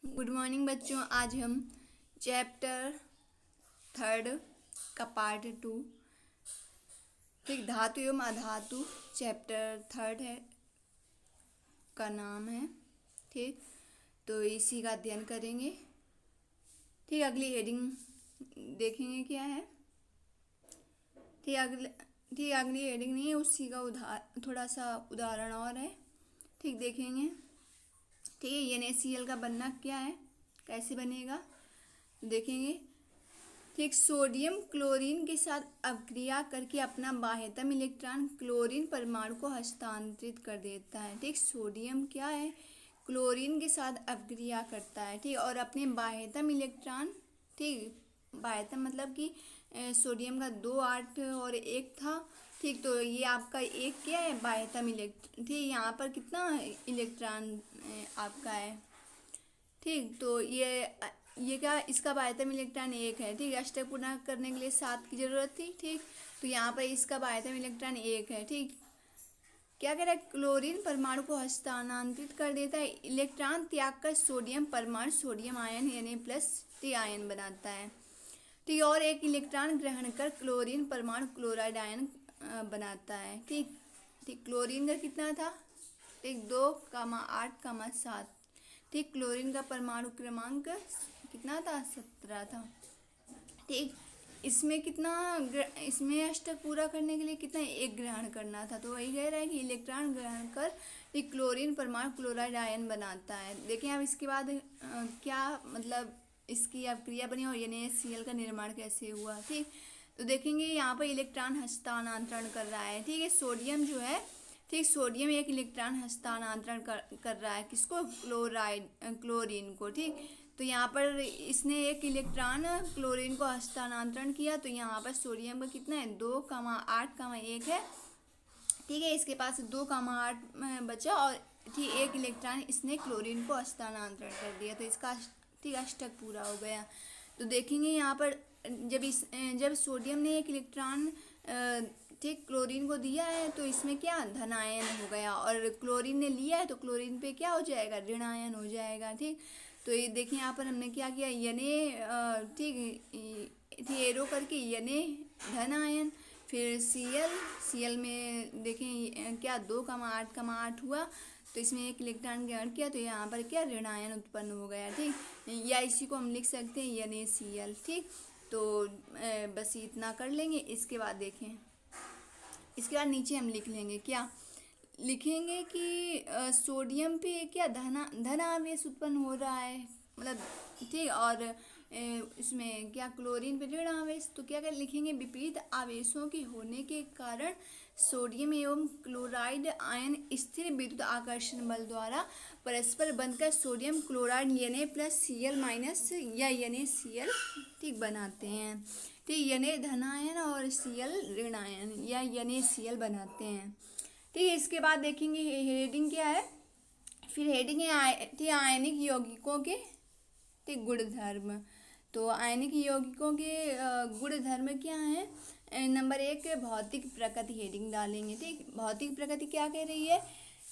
Good morning बच्चों। आज हम चैप्टर 3 का पार्ट 2, ठीक, धातु एवं अधातु चैप्टर 3 है का नाम है। ठीक, तो इसी का अध्ययन करेंगे। ठीक, अगली हेडिंग देखेंगे क्या है। ठीक, अगली हेडिंग नहीं है, उसी का थोड़ा सा उदाहरण और है। ठीक, देखेंगे। ठीक है, NaCl का बनना क्या है, कैसे बनेगा देखेंगे। ठीक, सोडियम क्लोरीन के साथ अभिक्रिया करके अपना बाह्यतम इलेक्ट्रॉन क्लोरीन परमाणु को हस्तांतरित कर देता है। ठीक, सोडियम क्या है, क्लोरीन के साथ अभिक्रिया करता है। ठीक, और अपने बाह्यतम इलेक्ट्रॉन, ठीक, बाह्यतम मतलब कि सोडियम का 2 8 और 1 था। ठीक, तो ये आपका एक क्या है, बाह्यतम इलेक्ट्रॉन। ठीक, यहाँ पर कितना इलेक्ट्रॉन आपका है। ठीक, तो ये क्या, इसका बाह्यतम इलेक्ट्रॉन 1 है। ठीक, अष्टक पूर्ण करने के लिए 7 की जरूरत थी। ठीक, तो यहाँ पर इसका बाह्यतम इलेक्ट्रॉन 1 है। ठीक, क्या कह रहा है, क्लोरीन परमाणु को हस्तांतरित कर देता है। इलेक्ट्रॉन त्याग कर सोडियम परमाणु सोडियम आयन Na+T आयन बनाता है। ठीक, और एक इलेक्ट्रॉन ग्रहण कर क्लोरीन परमाणु क्लोराइड आयन बनाता है। ठीक ठीक, क्लोरीन का कितना था, ठीक, 2,8,7। ठीक, क्लोरीन का परमाणु क्रमांक कितना था, 17 था। ठीक, इसमें कितना, इसमें अष्टक पूरा करने के लिए कितना, एक ग्रहण करना था। तो वही कह रहा है कि इलेक्ट्रॉन ग्रहण कर एक क्लोरीन परमाणु क्लोराइड आयन बनाता है। देखें अब इसके बाद क्या मतलब इसकी अभिक्रिया बनी और NaCl का निर्माण कैसे हुआ। ठीक, तो देखेंगे यहाँ पर इलेक्ट्रॉन हस्तांतरण कर रहा है। ठीक है, सोडियम जो है, ठीक, सोडियम एक इलेक्ट्रॉन हस्तांतरण कर रहा है, किसको, क्लोरीन को। ठीक, तो यहाँ पर इसने एक इलेक्ट्रॉन क्लोरीन को हस्तांतरण किया, तो यहाँ पर सोडियम का कितना है, 2,8,1 है। ठीक है, इसके पास 2,8 बचा और ठीक एक इलेक्ट्रॉन इसने क्लोरीन को हस्तांतरण कर दिया, तो इसका ठीक अष्टक पूरा हो गया। तो देखेंगे यहाँ पर जब सोडियम ने एक इलेक्ट्रॉन ठीक क्लोरीन को दिया है, तो इसमें क्या धन आयन हो गया, और क्लोरीन ने लिया है तो क्लोरीन पे क्या हो जाएगा, ऋण आयन हो जाएगा। ठीक, तो ये देखिए यहाँ पर हमने क्या किया, ठीक एरो करके धन आयन, फिर Cl में देखें क्या 2,8,8 हुआ, तो इसमें एक इलेक्ट्रॉन ग्रहण किया, तो यहाँ पर क्या ऋण आयन उत्पन्न हो गया। ठीक, या इसी को हम लिख सकते हैं NaCl। ठीक, तो बस इतना कर लेंगे। इसके बाद देखें, इसके बाद नीचे हम लिख लेंगे, क्या लिखेंगे कि सोडियम पे क्या धन आवेश उत्पन्न हो रहा है, मतलब ठीक, और इसमें क्या क्लोरीन पे ऋण आवेश। तो क्या कर लिखेंगे, विपरीत आवेशों के होने के कारण सोडियम एवं क्लोराइड आयन स्थिर विद्युत आकर्षण बल द्वारा परस्पर बंधकर सोडियम क्लोराइड Na+Cl- या NaCl ठीक बनाते हैं। ठीक, Na धन आयन और Cl ऋण आयन या NaCl बनाते हैं। ठीक है, इसके बाद देखेंगे हेडिंग क्या है। फिर हेडिंग है आयनिक यौगिकों के ठीक गुणधर्म। तो आयनिक यौगिकों के गुणधर्म क्या है। नंबर 1 भौतिक प्रकृति हेडिंग डालेंगे। ठीक, भौतिक प्रकृति क्या कह रही है,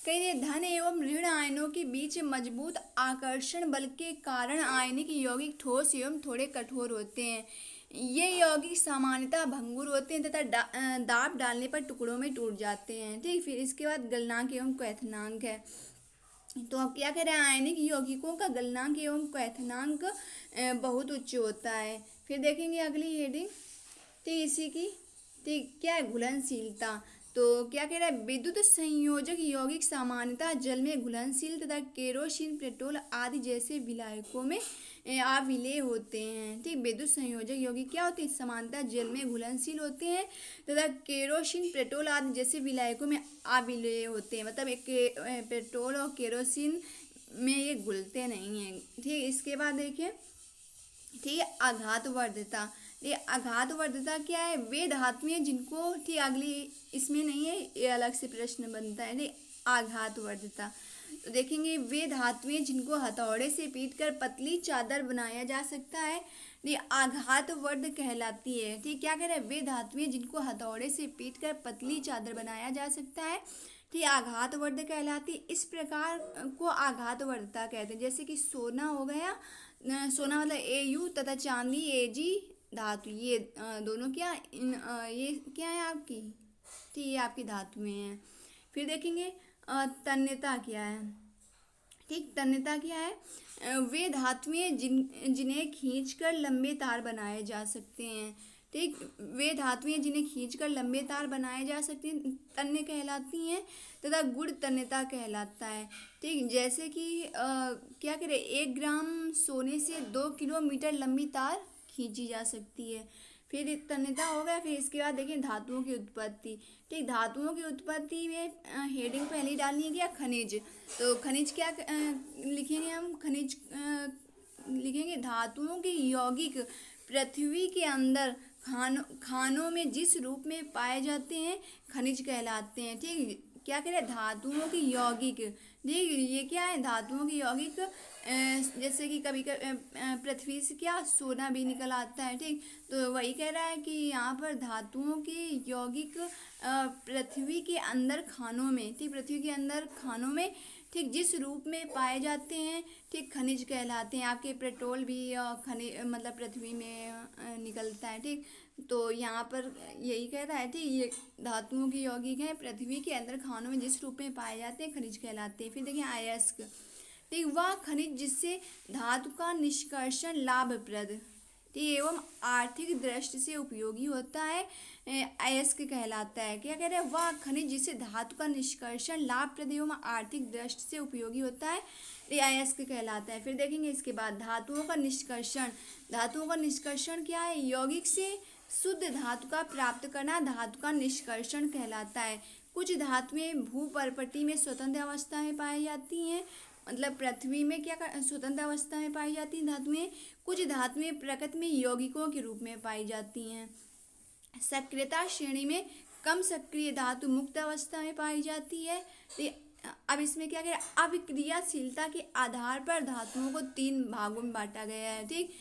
कह रही है धन एवं ऋण आयनों के बीच मजबूत आकर्षण बल के कारण आयनिक यौगिक ठोस एवं थोड़े कठोर होते हैं। ये यौगिक सामान्यतः भंगुर होते हैं तथा दाब डालने पर टुकड़ों में टूट जाते हैं। ठीक, फिर इसके बाद गलनांक एवं क्वथनांक है। तो अब क्या कह रहे हैं, आयनिक यौगिकों का गलनांक एवं क्वथनांक बहुत उच्च होता है। फिर देखेंगे अगली हेडिंग, ठीक, इसी की, ठीक, क्या है, घुलनशीलता। तो क्या कह रहा है, विद्युत संयोजक यौगिक सामान्यतः जल में घुलनशील तथा केरोसिन पेट्रोल आदि जैसे विलायकों में अविलेय होते हैं। ठीक, विद्युत संयोजक यौगिक क्या होते हैं, सामान्यतः जल में घुलनशील होते हैं तथा केरोसिन पेट्रोल आदि जैसे विलायकों में अविलेय होते हैं, मतलब एक पेट्रोल और केरोसिन में ये घुलते नहीं हैं। ठीक, इसके बाद देखिए, ठीक है, आघातवर्धता। ये आघातवर्धता क्या है, वे धातुएं जिनको, ठीक, अगली इसमें नहीं है, ये अलग से प्रश्न बनता है। ठीक, आघातवर्धता, तो देखेंगे वे धातुएं जिनको हथौड़े से पीट कर पतली चादर बनाया जा सकता है, ये आघातवर्ध कहलाती है। ठीक, क्या कह रहे हैं, वे धातुएं जिनको हथौड़े से पीट कर पतली चादर बनाया जा सकता है। ठीक, आघातवर्ध कहलाती है। इस प्रकार को आघातवर्धता कहते हैं। जैसे कि सोना हो गया, सोना मतलब AU तथा चांदी AG धातु, ये दोनों क्या ये क्या है आपकी, ठीक, ये आपकी धातुएं हैं। फिर देखेंगे तन्यता क्या है। ठीक, तन्यता क्या है, वे धातुएं जिन्हें खींचकर लंबे तार बनाए जा सकते हैं। ठीक, वे धातुएं जिन्हें खींचकर लंबे तार बनाए जा सकते हैं तन्य कहलाती हैं, तथा गुण तन्यता कहलाता है। ठीक, जैसे कि क्या करें, 1 ग्राम सोने से 2 किलोमीटर लंबी तार खींची जा सकती है। फिर तन्यता हो गया। फिर इसके बाद देखिए धातुओं की उत्पत्ति। ठीक, धातुओं की उत्पत्ति में हेडिंग पहले ही डालनी है क्या, खनिज। तो खनिज क्या लिखेंगे हम, खनिज लिखेंगे धातुओं के यौगिक पृथ्वी के अंदर खानों में जिस रूप में पाए जाते हैं खनिज कहलाते हैं। ठीक, क्या कह रहे हैं, धातुओं की यौगिक। ठीक, ये क्या है, धातुओं की यौगिक, जैसे कि कभी पृथ्वी से क्या सोना भी निकल आता है। ठीक, तो वही कह रहा है कि यहाँ पर धातुओं के यौगिक पृथ्वी के अंदर खानों में, ठीक, पृथ्वी के अंदर खानों में, ठीक, जिस रूप में पाए जाते हैं, ठीक, खनिज कहलाते हैं। आपके पेट्रोल भी खनिज मतलब पृथ्वी में निकलता है। ठीक, तो यहाँ पर यही कह रहा है, ठीक, ये धातुओं की यौगिक हैं, पृथ्वी के अंदर खानों में जिस रूप में पाए जाते हैं खनिज कहलाते हैं। फिर देखिए अयस्क। ठीक, वह खनिज जिससे धातु का निष्कर्षण लाभप्रद, ठीक, एवं आर्थिक दृष्टि से उपयोगी होता है, अयस्क कहलाता है। क्या कह रहे हैं, वह खनिज जिससे धातु का निष्कर्षण लाभप्रद एवं आर्थिक दृष्टि से उपयोगी होता है, ये अयस्क कहलाता है। फिर देखेंगे इसके बाद धातुओं का निष्कर्षण। धातुओं का निष्कर्षण क्या है, यौगिक से शुद्ध धातु का प्राप्त करना धातु का निष्कर्षण कहलाता है। कुछ धातुएं भूपर्पटी में स्वतंत्र अवस्था में पाई जाती हैं, मतलब पृथ्वी में क्या स्वतंत्र अवस्था में पाई जाती हैं धातुएं। कुछ धातुएं प्रकृति में यौगिकों के रूप में पाई जाती हैं। सक्रियता श्रेणी में कम सक्रिय धातु मुक्त अवस्था में पाई जाती है। अब इसमें क्या करें, अभिक्रियाशीलता के आधार पर धातुओं को 3 भागों में बांटा गया है। ठीक,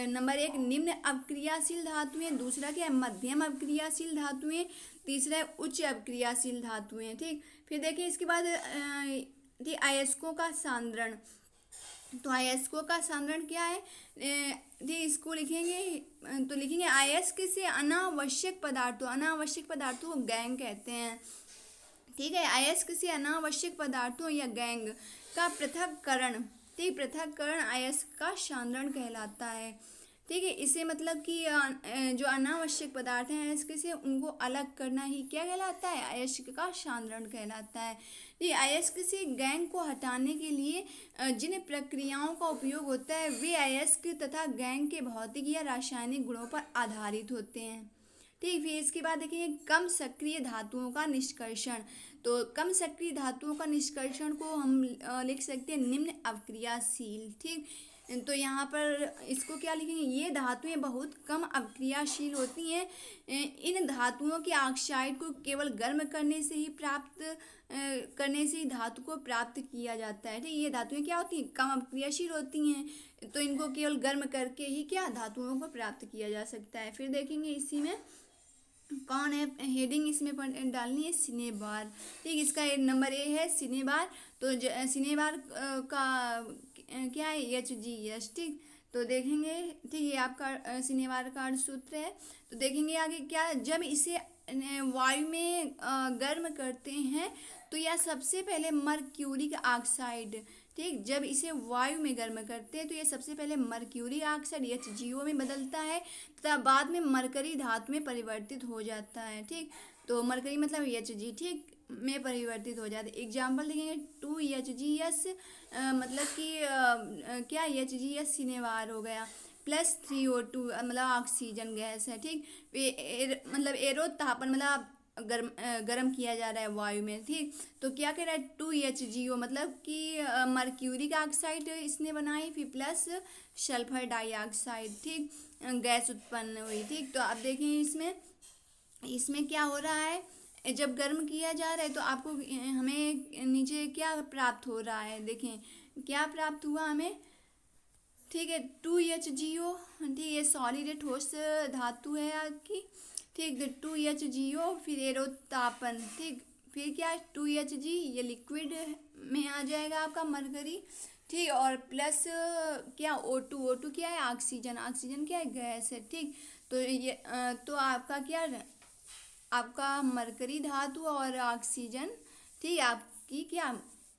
नंबर 1 निम्न अभिक्रियाशील धातुएं, दूसरा क्या है मध्यम अभिक्रियाशील धातुएं, तीसरा है उच्च अभिक्रियाशील धातुएं। ठीक, फिर देखिए इसके बाद ठीक, अयस्कों का सांद्रण। तो अयस्कों का सांद्रण क्या है, ठीक, इसको लिखेंगे तो लिखेंगे अयस्क से अनावश्यक पदार्थों को गैंग कहते हैं। ठीक है, अयस्क से अनावश्यक पदार्थों या गैंग का पृथक्करण, ठीक, पृथक्करण अयस्क का सांद्रण कहलाता है। ठीक है, इसे मतलब कि जो अनावश्यक पदार्थ हैं अयस्क से, उनको अलग करना ही क्या कहलाता है, अयस्क का सांद्रण कहलाता है। ये अयस्क से गैंग को हटाने के लिए जिन प्रक्रियाओं का उपयोग होता है वे अयस्क तथा गैंग के भौतिक या रासायनिक गुणों पर आधारित होते हैं। ठीक, फिर इसके बाद देखिए कम सक्रिय धातुओं का निष्कर्षण। तो कम सक्रिय धातुओं का निष्कर्षण को हम लिख सकते हैं निम्न अवक्रियाशील। ठीक, तो यहाँ पर इसको क्या लिखेंगे, ये धातुएं बहुत कम अवक्रियाशील होती हैं। इन धातुओं के ऑक्साइड को केवल गर्म करने से ही धातु को प्राप्त किया जाता है। ठीक, ये धातुएं क्या होती हैं, कम अवक्रियाशील होती हैं, तो इनको केवल गर्म करके ही क्या धातुओं को प्राप्त किया जा सकता है। फिर देखेंगे इसी में कौन है, हेडिंग इसमें डालनी है सिनेबार। ठीक, इसका नंबर A है सिनेबार। तो सिनेबार का क्या है, HGS। ठीक, तो देखेंगे, ठीक, ये आपका सिनेबार का सूत्र है। तो देखेंगे आगे क्या, जब इसे वायु में गर्म करते हैं तो यह सबसे पहले मर्क्यूरिक ऑक्साइड, ठीक, जब इसे वायु में गर्म करते हैं तो यह सबसे पहले मर्क्यूरी ऑक्साइड HGO में बदलता है तथा बाद में मरकरी धातु में परिवर्तित हो जाता है। ठीक, तो मरकरी मतलब Hg, ठीक, में परिवर्तित हो जाता है। एग्जाम्पल देखेंगे 2HgS, मतलब कि क्या HgS सिनेबार हो गया, प्लस 3O2 मतलब ऑक्सीजन गैस है। ठीक, मतलब एरो तापन मतलब गर्म किया जा रहा है वायु में। ठीक, तो क्या कह रहा है 2HgO मतलब कि मर्क्यूरिक ऑक्साइड इसने बनाई, फिर प्लस सल्फर डाइऑक्साइड, ठीक, गैस उत्पन्न हुई। ठीक, तो आप देखें इसमें क्या हो रहा है, जब गर्म किया जा रहा है तो आपको हमें नीचे क्या प्राप्त हो रहा है, देखें क्या प्राप्त हुआ हमें। ठीक है, 2HgO, ठीक, ये सॉलिड ठोस धातु है आपकी। ठीक, 2HgO, फिर एरोतापन, ठीक, फिर क्या है 2Hg, ये लिक्विड में आ जाएगा आपका मरकरी, ठीक। और प्लस क्या O2 क्या है ऑक्सीजन, ऑक्सीजन क्या है गैस है, ठीक। तो ये तो आपका क्या आपका मरकरी धातु और ऑक्सीजन, ठीक, आपकी क्या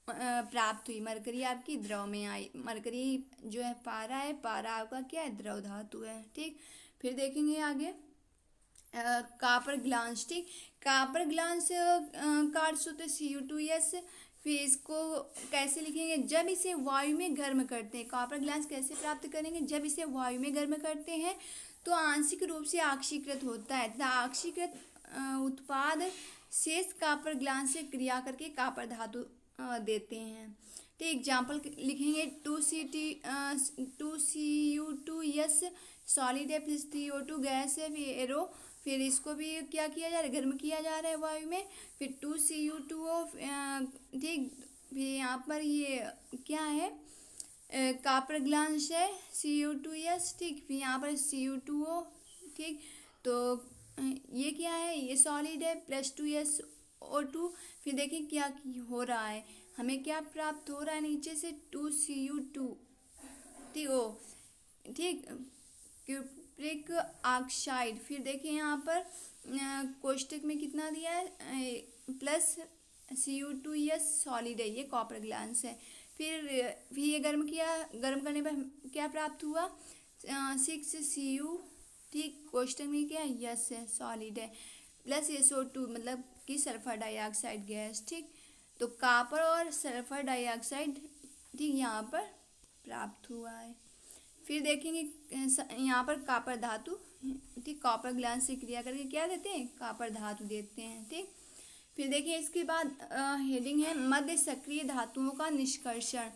प्राप्त हुई। मरकरी आपकी द्रव में आई, मरकरी जो है पारा है, पारा आपका क्या है द्रव धातु है, ठीक। फिर देखेंगे आगे कापर ग्लांस, ठीक। कापर ग्लांस कार्ड्स होते Cu2S। फिर इसको कैसे लिखेंगे, जब इसे वायु में गर्म करते हैं। कापर ग्लांस कैसे प्राप्त करेंगे, जब इसे वायु में गर्म करते हैं तो आंशिक रूप से ऑक्सीकृत होता है तथा ऑक्सीकृत उत्पाद शेष कापर ग्लांस से क्रिया करके कापर धातु देते हैं। तो एग्जाम्पल लिखेंगे 2Cu2S सॉलिड है, फिर 3O2 गैस है, फिर एरो, फिर इसको भी क्या किया जा रहा है गर्म किया जा रहा है वायु में। फिर 2Cu2O, ठीक। फिर यहाँ पर ये क्या है कापर ग्लांस है Cu2S, ठीक। फिर यहाँ पर Cu2O, ठीक। तो ये क्या है, ये सॉलिड है प्लस 2SO2। फिर देखिए क्या हो रहा है, हमें क्या प्राप्त हो रहा है नीचे से 2Cu2, ठीक ओ, ठीक, क्यूप्रिक ऑक्साइड। फिर देखिए यहाँ पर कोष्टक में कितना दिया है प्लस Cu2S सॉलिड है, ये कॉपर ग्लांस है। फिर ये गर्म किया, गर्म करने पर क्या प्राप्त हुआ 6Cu, ठीक। कोष्टक में क्या यस है सॉलिड है, प्लस SO2 मतलब कि सल्फर डाइऑक्साइड गैस, ठीक। तो कापर और सल्फर डाइऑक्साइड, ठीक, यहाँ पर प्राप्त हुआ है। फिर देखेंगे यहाँ पर कापर धातु, ठीक, कॉपर ग्लांस से क्रिया करके क्या देते हैं कापर धातु देते हैं, ठीक। फिर देखिए इसके बाद हेडिंग है मध्य सक्रिय धातुओं का निष्कर्षण,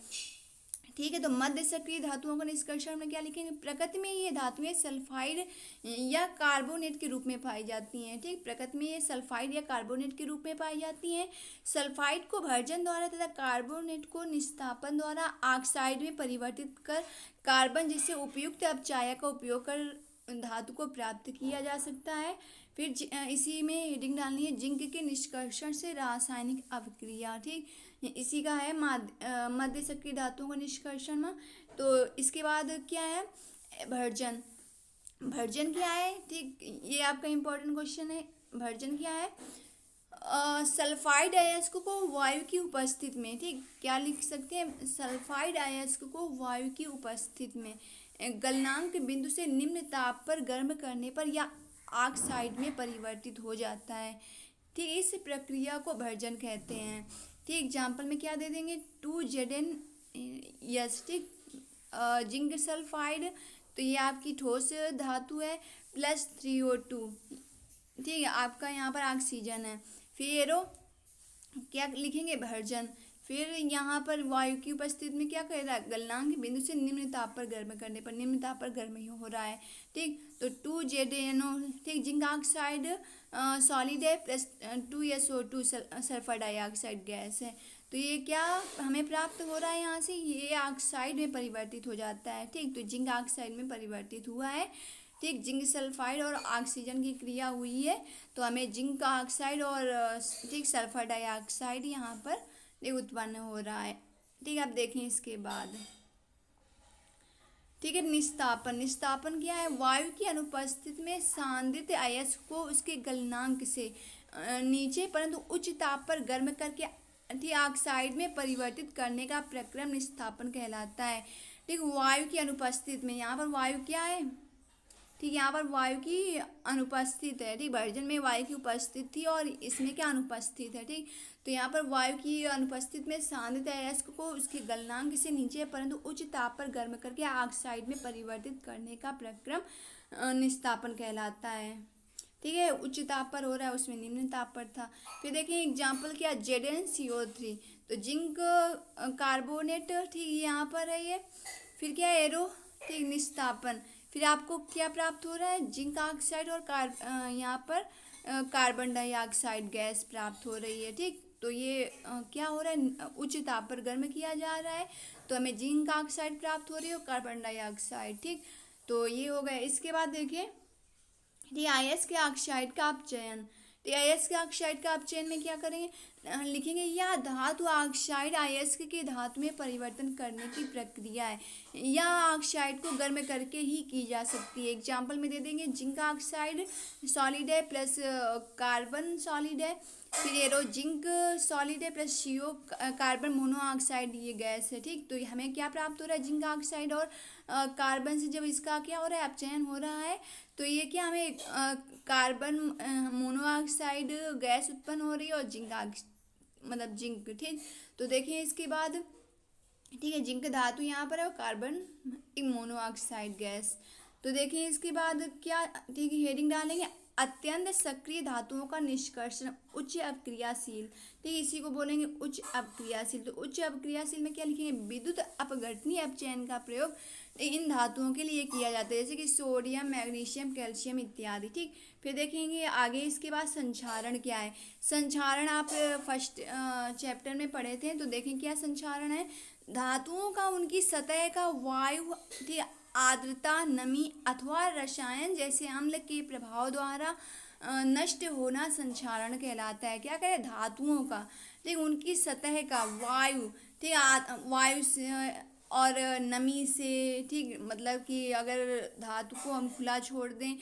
ठीक है। तो मध्य सक्रिय धातुओं का निष्कर्षण में क्या लिखेंगे, प्रकृति में ये धातुएं सल्फाइड या कार्बोनेट के रूप में पाई जाती हैं, ठीक। प्रकृति में ये सल्फाइड या कार्बोनेट के रूप में पाई जाती हैं। सल्फाइड को भर्जन द्वारा तथा कार्बोनेट को निस्तापन द्वारा ऑक्साइड में परिवर्तित कर कार्बन जैसे उपयुक्त अपचायक का उपयोग कर धातु को प्राप्त किया जा सकता है। फिर इसी में हेडिंग डालनी है जिंक के निष्कर्षण से रासायनिक अभिक्रिया, ठीक। इसी का है मध्य सक्रिय धातुओं का निष्कर्षण में। तो इसके बाद क्या है भर्जन, भर्जन क्या है, ठीक, ये आपका इम्पोर्टेंट क्वेश्चन है। भर्जन क्या है सल्फाइड अयस्क को वायु की उपस्थिति में, ठीक, क्या लिख सकते हैं सल्फाइड अयस्क को वायु की उपस्थिति में गलनांक बिंदु से निम्न ताप पर गर्म करने पर या ऑक्साइड में परिवर्तित हो जाता है, ठीक। इस प्रक्रिया को भर्जन कहते हैं, ठीक। एग्जाम्पल में क्या दे देंगे 2Zn, ठीक, जिंक सल्फाइड, तो ये आपकी ठोस धातु है, प्लस 3O2, ठीक है, आपका यहाँ पर ऑक्सीजन है। फिर एरो क्या लिखेंगे भर्जन। फिर यहाँ पर वायु की उपस्थिति में क्या कर रहा है गलनांक बिंदु से निम्न ताप पर गर्म करने पर, निम्न ताप पर गर्म ही हो रहा है, ठीक। तो 2ZnO, ठीक, जिंक ऑक्साइड सॉलिड है plus 2SO2 sulphur dioxide gas है। तो ये क्या हमें प्राप्त हो रहा है यहाँ से, ये ऑक्साइड में परिवर्तित हो जाता है, ठीक। तो जिंक ऑक्साइड में परिवर्तित हुआ है, ठीक। जिंक सल्फाइड और ऑक्सीजन की क्रिया हुई है तो हमें जिंक ऑक्साइड और ठीक सल्फर डाइऑक्साइड यहाँ पर उत्पन्न हो रहा है, ठीक। आप देखें इसके बाद, ठीक है, निस्तापन। निस्तापन क्या है वायु की अनुपस्थिति में सांद्रित अयस्क को उसके गलनांक से नीचे परंतु उच्च ताप पर गर्म करके ठीक ऑक्साइड में परिवर्तित करने का प्रक्रम निस्तापन कहलाता है, ठीक। वायु की अनुपस्थिति में, यहाँ पर वायु क्या है, ठीक, यहाँ पर वायु की अनुपस्थित है, ठीक। भर्जन में वायु की उपस्थित थी और इसमें क्या अनुपस्थित है, ठीक। तो यहाँ पर वायु की अनुपस्थित में सांद्रित अयस्क को उसके गलनांक से नीचे परंतु उच्च ताप पर गर्म करके ऑक्साइड में परिवर्तित करने का प्रक्रम निस्तापन कहलाता है, ठीक है। उच्च ताप पर हो रहा है, उसमें निम्न ताप पर था। फिर देखिए एग्जाम्पल क्या ZnCO3, तो जिंक कार्बोनेट, ठीक, यहाँ पर है ये। फिर क्या एरो, ठीक, निस्तापन। फिर आपको क्या प्राप्त हो रहा है जिंक ऑक्साइड और यहाँ पर कार्बन डाइऑक्साइड गैस प्राप्त हो रही है, ठीक। तो ये क्या हो रहा है उच्च ताप पर गर्म किया जा रहा है तो हमें जिंक ऑक्साइड प्राप्त हो रही है और कार्बन डाइऑक्साइड, ठीक। तो ये हो गया। इसके बाद देखिए ठीक अयस्क के ऑक्साइड का अपचयन, तो अयस्क ऑक्साइड का अपचयन में क्या करेंगे, लिखेंगे या धातु ऑक्साइड अयस्क के धातु में परिवर्तन करने की प्रक्रिया है, या ऑक्साइड को गर्म करके ही की जा सकती है। एग्जाम्पल में दे देंगे, जिंक ऑक्साइड सॉलिड है प्लस कार्बन सॉलिड है, फिर एरो जिंक सॉलिड है प्लस CO कार्बन मोनोऑक्साइड ये गैस है। ठीक, तो हमें क्या प्राप्त हो रहा है, जिंक ऑक्साइड और कार्बन से जब इसका क्या हो रहा है, अपचयन हो रहा है, तो ये क्या हमें कार्बन मोनोऑक्साइड गैस उत्पन्न हो रही है और जिंक मतलब जिंक। ठीक, तो देखिए इसके बाद, ठीक है, जिंक धातु यहाँ पर है और कार्बन एक मोनोऑक्साइड गैस। तो देखिए इसके बाद क्या, ठीक है, हेडिंग डालेंगे, अत्यंत सक्रिय धातुओं का निष्कर्षण उच्च अपक्रियाशील। ठीक, इसी को बोलेंगे उच्च अपक्रियाशील। तो उच्च अपक्रियाशील में क्या लिखेंगे, विद्युत अपघटनीय अपचयन का प्रयोग इन धातुओं के लिए किया जाता है, जैसे कि सोडियम, मैग्नीशियम, कैल्शियम इत्यादि। ठीक, फिर देखेंगे आगे इसके बाद संक्षारण क्या है। संक्षारण आप फर्स्ट चैप्टर में पढ़े थे, तो देखें क्या संक्षारण है, धातुओं का उनकी सतह का वायु, ठीक, आर्द्रता, नमी अथवा रसायन जैसे अम्ल के प्रभाव द्वारा नष्ट होना संक्षारण कहलाता है। क्या करें, धातुओं का, ठीक, उनकी सतह का वायु, ठीक, वायु से और नमी से, ठीक, मतलब कि अगर धातु को हम खुला छोड़ दें,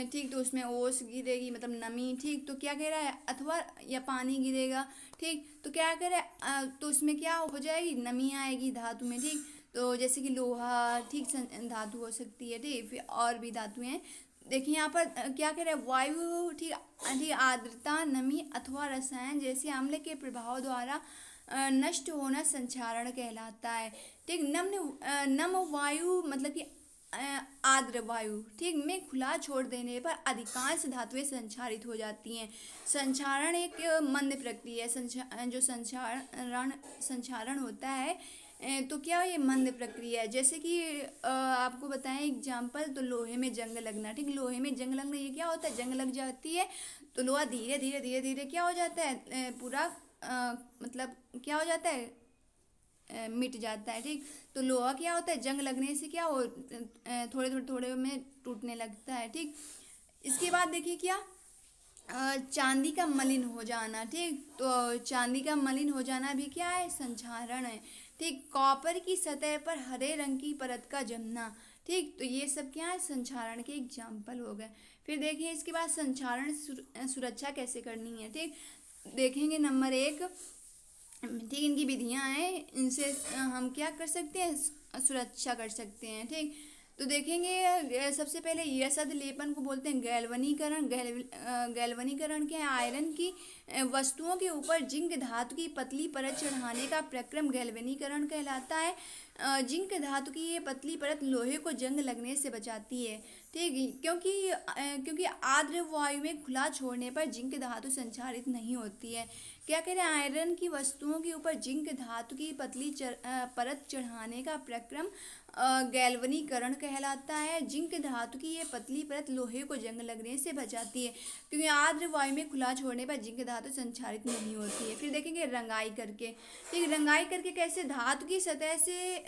ठीक, तो उसमें ओस गिरेगी, मतलब नमी। ठीक, तो क्या कह रहा है, अथवा या पानी गिरेगा। ठीक, तो क्या कह रहा है, तो उसमें क्या हो जाएगी, नमी आएगी धातु में। ठीक, तो जैसे कि लोहा, ठीक, धातु हो सकती है। ठीक, फिर और भी धातुएं हैं। देखिए यहाँ पर क्या कह रहे हैं, वायु, ठीक, ठीक, आर्द्रता, नमी अथवा रसायन जैसे अम्ल के प्रभाव द्वारा नष्ट होना संक्षारण कहलाता है। ठीक, नम वायु मतलब कि आर्द्र वायु, ठीक, में खुला छोड़ देने पर अधिकांश धातुएं संक्षारित हो जाती हैं। संक्षारण एक मंद प्रक्रिया है, जो संक्षारण होता है, तो क्या ये मंद प्रक्रिया है। जैसे कि आपको बताएं एग्जाम्पल, तो लोहे में जंग लगना। ठीक, लोहे में जंग लगना, ये क्या होता है, जंग लग जाती है तो लोहा धीरे धीरे धीरे धीरे क्या हो जाता है, पूरा मतलब क्या हो जाता है, मिट जाता है। ठीक, तो लोहा क्या होता है, जंग लगने से क्या हो, थोड़े थोड़े थोड़े में टूटने लगता है। ठीक, इसके बाद देखिए क्या, चांदी का मलिन हो जाना। ठीक, तो चांदी का मलिन हो जाना भी क्या है, संक्षारण है। ठीक, कॉपर की सतह पर हरे रंग की परत का जमना। ठीक, तो ये सब क्या है, संक्षारण के एग्जाम्पल हो गए। फिर देखिए इसके बाद संक्षारण सुरक्षा कैसे करनी है। ठीक, देखेंगे नंबर 1, ठीक, इनकी विधियां हैं, इनसे हम क्या कर सकते हैं, सुरक्षा कर सकते हैं। ठीक, तो देखेंगे सबसे पहले यशद लेपन को बोलते हैं गैल्वनीकरण। गैल्वनीकरण क्या है, आयरन की वस्तुओं के ऊपर जिंक धातु की पतली परत चढ़ाने का प्रक्रम गैल्वनीकरण कहलाता है। जिंक धातु की ये पतली परत लोहे को जंग लगने से बचाती है। ठीक, क्योंकि आर्द्र वायु में खुला छोड़ने पर जिंक धातु संक्षारित नहीं होती है। क्या कह रहे हैं, आयरन की वस्तुओं के ऊपर जिंक धातु की पतली परत चढ़ाने का प्रक्रम गैल्वनीकरण कहलाता है। जिंक धातु की ये पतली परत लोहे को जंग लगने से बचाती है, क्योंकि आर्द्र वायु में खुला छोड़ने पर जिंक धातु संक्षारित नहीं होती है। फिर देखेंगे रंगाई करके। ठीक, रंगाई करके कैसे, धातु की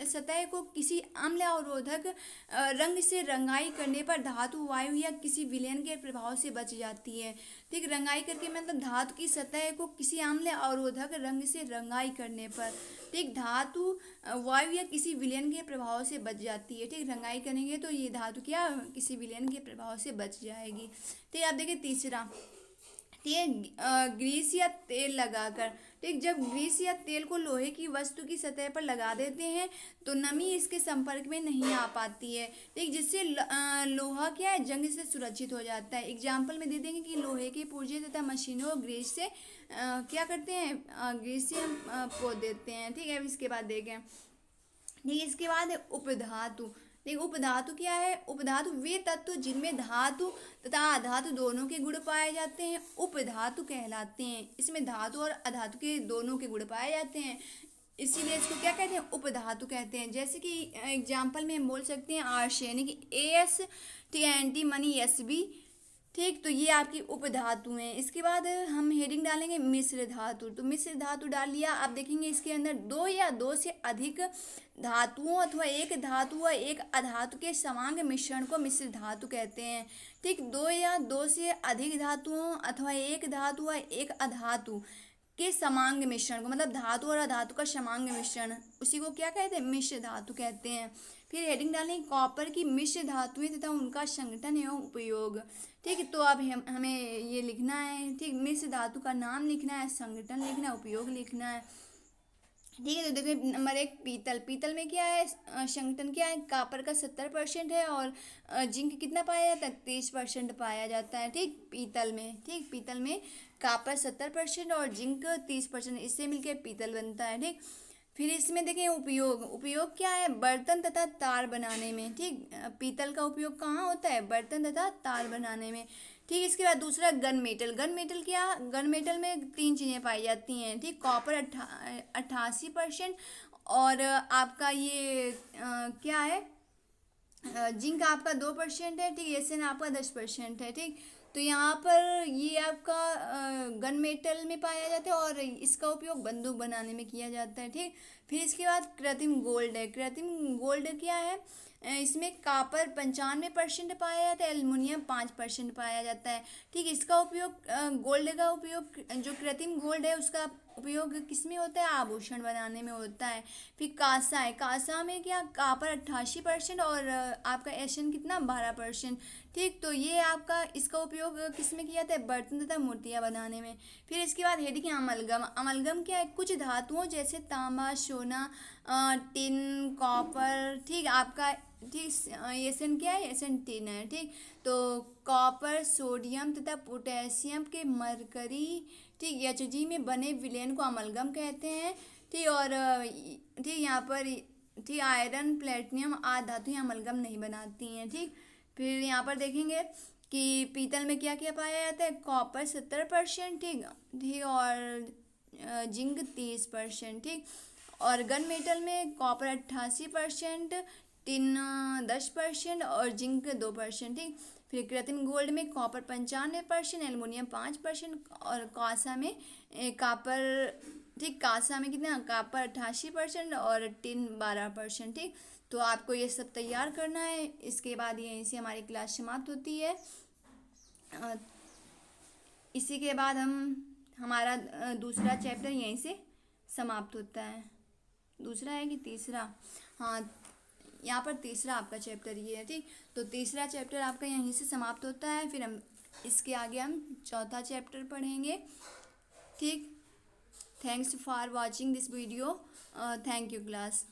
सतह को किसी अम्ल अवरोधक रंग से रंगाई करने पर धातु वायु या किसी विलयन के प्रभाव से बच जाती है। ठीक, रंगाई करके मतलब धातु की सतह को किसी अम्ल अवरोधक रंग से रंगाई करने पर, ठीक, धातु वायु या किसी विलयन के प्रभाव से बच जाती है। ठीक, रंगाई करेंगे तो ये धातु क्या किसी विलयन के प्रभाव से बच जाएगी। ठीक, आप देखिए तीसरा, ठीक, ग्रीस या तेल लगाकर। ठीक, जब ग्रीस या तेल को लोहे की वस्तु की सतह पर लगा देते हैं तो नमी इसके संपर्क में नहीं आ पाती है। ठीक, जिससे लोहा क्या है, जंग से सुरक्षित हो जाता है। एग्जाम्पल में दे देंगे कि लोहे के पुर्जे तथा मशीनों को ग्रीस से क्या करते हैं, ग्रीस से हम पोत देते हैं। ठीक है, अब इसके बाद देखें, ठीक, इसके बाद है उपधातु। देखिए उपधातु क्या है, उपधातु वे तत्व जिनमें धातु तथा अधातु दोनों के गुण पाए जाते हैं उपधातु कहलाते हैं। इसमें धातु और अधातु के दोनों के गुण पाए जाते हैं, इसीलिए इसको क्या कहते हैं, उपधातु कहते हैं। जैसे कि एग्जाम्पल में हम बोल सकते हैं आर्सेनिक AS, ठीक है, एंटीमनी SB, ठीक, तो ये आपकी उपधातु हैं। इसके बाद हम हेडिंग डालेंगे मिश्र धातु। तो मिश्र धातु डाल लिया। आप देखेंगे इसके अंदर दो या दो से अधिक धातुओं अथवा एक धातु व एक अधातु के समांग मिश्रण को मिश्र धातु कहते हैं। ठीक, दो या दो से अधिक धातुओं अथवा एक धातु व एक अधातु के समांग मिश्रण को, मतलब धातु और अधातु का समांग मिश्रण, उसी को क्या कहते हैं? मिश्र धातु कहते हैं। फिर हेडिंग डालें कॉपर की मिश्र धातुएं तथा उनका संगठन एवं उपयोग। ठीक है, तो अब हमें ये लिखना है। ठीक, मिश्र धातु का नाम लिखना है, संगठन लिखना है, उपयोग लिखना है। ठीक है, तो देखिए नंबर 1 पीतल। पीतल में क्या है? संगठन क्या है? कॉपर का 70% है और जिंक कितना पाया जाता है? 30% पाया जाता है। ठीक, पीतल में। ठीक, पीतल में कॉपर 70% और जिंक 30%, इससे मिलकर पीतल बनता है। ठीक, फिर इसमें देखें उपयोग। उपयोग क्या है? बर्तन तथा तार बनाने में। ठीक, पीतल का उपयोग कहाँ होता है? बर्तन तथा तार बनाने में। ठीक, इसके बाद दूसरा गन मेटल। गन मेटल क्या? गन मेटल में 3 चीज़ें पाई जाती हैं। ठीक, कॉपर 88% और आपका ये क्या है? जिंक आपका 2% है। ठीक, एसएन आपका 10% है। ठीक, तो यहाँ पर ये आपका गन मेटल में पाया जाता है और इसका उपयोग बंदूक बनाने में किया जाता है। ठीक, फिर इसके बाद कृत्रिम गोल्ड है। कृत्रिम गोल्ड क्या है? इसमें कॉपर 95% पाया जाता है, एल्युमिनियम 5% पाया जाता है। ठीक, इसका उपयोग गोल्ड का उपयोग, जो कृत्रिम गोल्ड है उसका उपयोग किस में होता है? आभूषण बनाने में होता है। फिर कांसा है। कांसा में क्या? कॉपर 88% और आपका एशियन कितना? 12%। ठीक, तो ये आपका इसका उपयोग किस में किया जाता है? बर्तन तथा मूर्तियाँ बनाने में। फिर इसके बाद हेडिंग अमलगम। अमलगम क्या है? कुछ धातुओं जैसे तांबा, सोना, टिन, कॉपर। ठीक, आपका ठीक एशियन क्या है? एशियन टिन है। ठीक, तो कॉपर, सोडियम तथा पोटेशियम के मरकरी, ठीक, Hg में बने विलयन को अमलगम कहते हैं। ठीक, और ठीक यहाँ पर ठीक आयरन, प्लेटिनम आदि धातुएं अमलगम नहीं बनाती हैं। ठीक, फिर यहाँ पर देखेंगे कि पीतल में क्या क्या पाया जाता है? कॉपर 70%। ठीक, ठीक, और जिंक 30%। ठीक, और गन मेटल में कॉपर 88%, टिन 10% और जिंक 2%। ठीक, फिर कृत्रिम गोल्ड में कॉपर 95%, एल्युमिनियम 5% और कांसा में कॉपर, ठीक, कांसा में कितना? कॉपर 88% और टिन 12%। ठीक, तो आपको ये सब तैयार करना है। इसके बाद यहीं से हमारी क्लास समाप्त होती है। इसी के बाद हमारा दूसरा चैप्टर यहीं से समाप्त होता है। दूसरा है कि तीसरा? हाँ, यहाँ पर तीसरा आपका चैप्टर ये है। ठीक, तो तीसरा चैप्टर आपका यहीं से समाप्त होता है। फिर हम इसके आगे हम चौथा चैप्टर पढ़ेंगे। ठीक, thanks for watching this video. Thank you class.